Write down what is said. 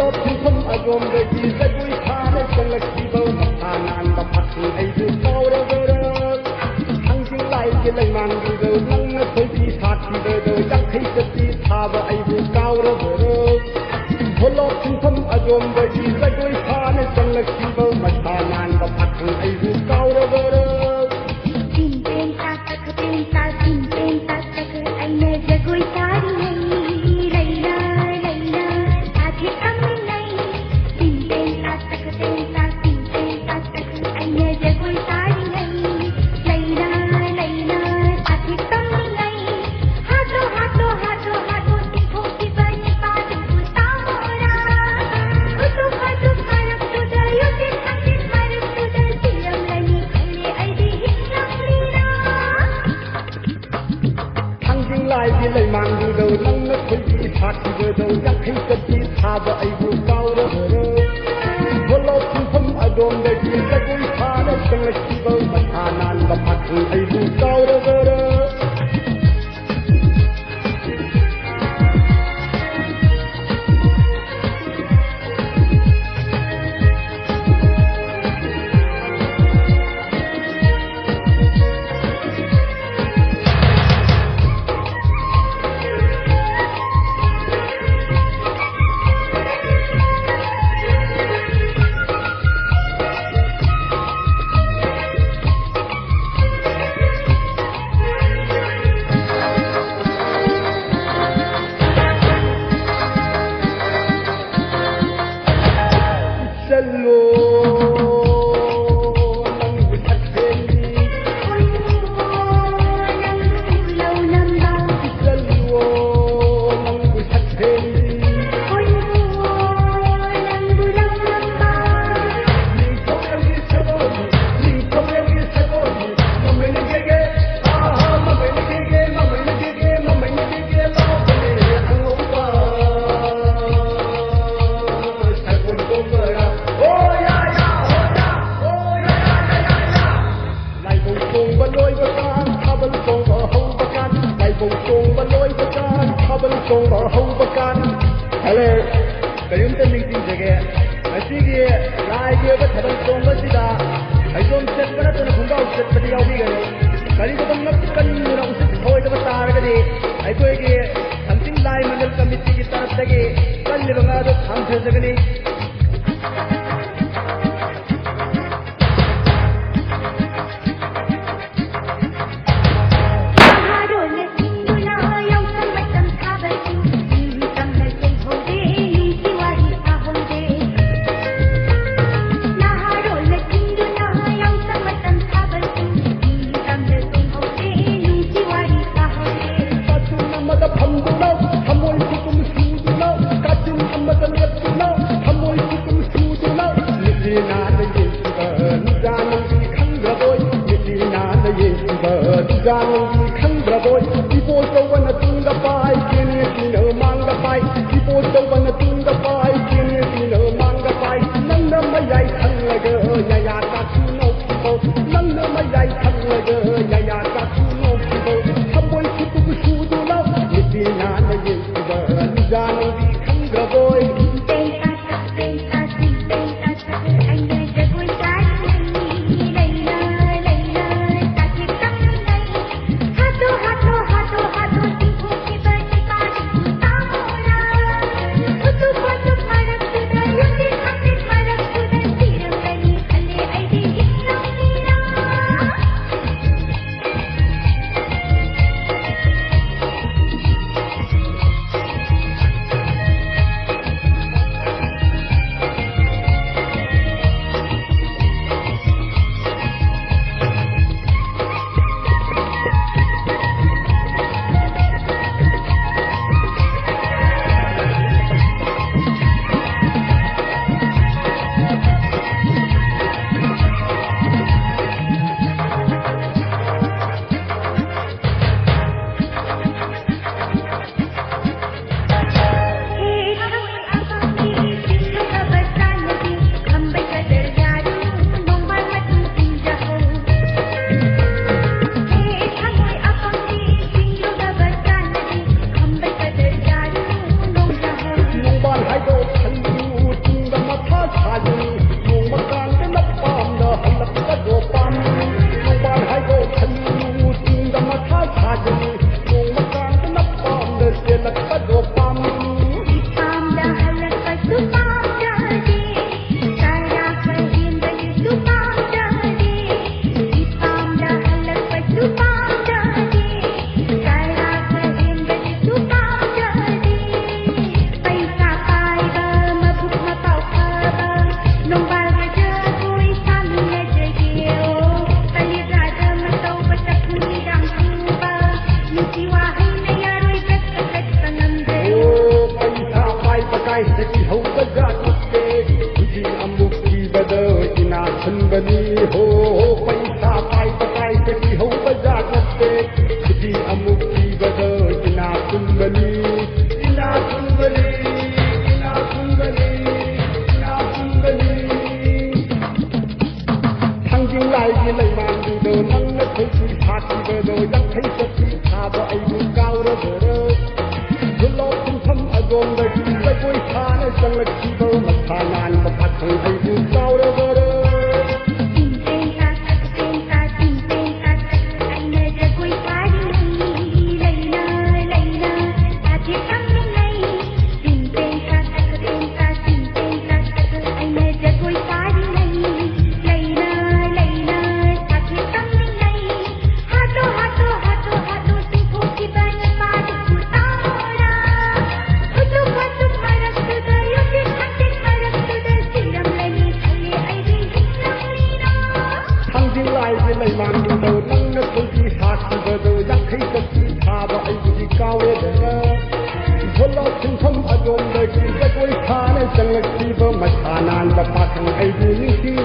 Hello, Tim Agom, the Jesus, we can't select people, and the pattern I do for the world. Hungry like a man, you go, none of the party, the young cases, have I will go the world. Hello, Tim Agom, the Jesus, we can't select people, and the pattern I will go the world. Lay man du do nang na khoi ki thak ki do yak khoi ka ti tha ba ai bu kau ro ro bolo phum adom de ki ka koi tha na sang la ki bo ma tha nan ba phat ai bu kau ro ro Hello, kayong meeting jage. Asige live ye ba thabal song ba sida. Ai som set ba na to na khungba set ba yaw bi gane. Kali ko bang nak kan na usit hoy da ba tar ga de. Ai ko ge something live mandal committee ki taraf tage kal le banga do tham the jagani. Jangan khang boy, ipo tawana tunga pai, kini kino manga pai, ipo tawana tunga pai, kini kino manga pai, nang na mayai khang laga, ya ya ka tuno kibo, nang na mayai khang laga, ya ya ka tuno kibo, hamoy kibo sudu na, iti na na yesiba, jangan khang boy. Hato जात नत्ते खुशी अमुक कीबदो इना खनबनी हो पैसा पाई हौब जात नत्ते खुशी अमुक कीबदो इना खनबनी इना खनबनी इना खनबनी इना खनबनी थांजिं लाइगि लैमांदुदो नंना थैसि फाखिबदो यांखै सखि थाबो आइबु कावरबरो झुलो खुंफम अगोमदगि जगोय थाने चंगलखिबो मथा नानबा पाखं आइबु कावरबरो Hãy subscribe cho kênh Ghiền Mì Gõ để không bỏ lỡ những video hấp dẫn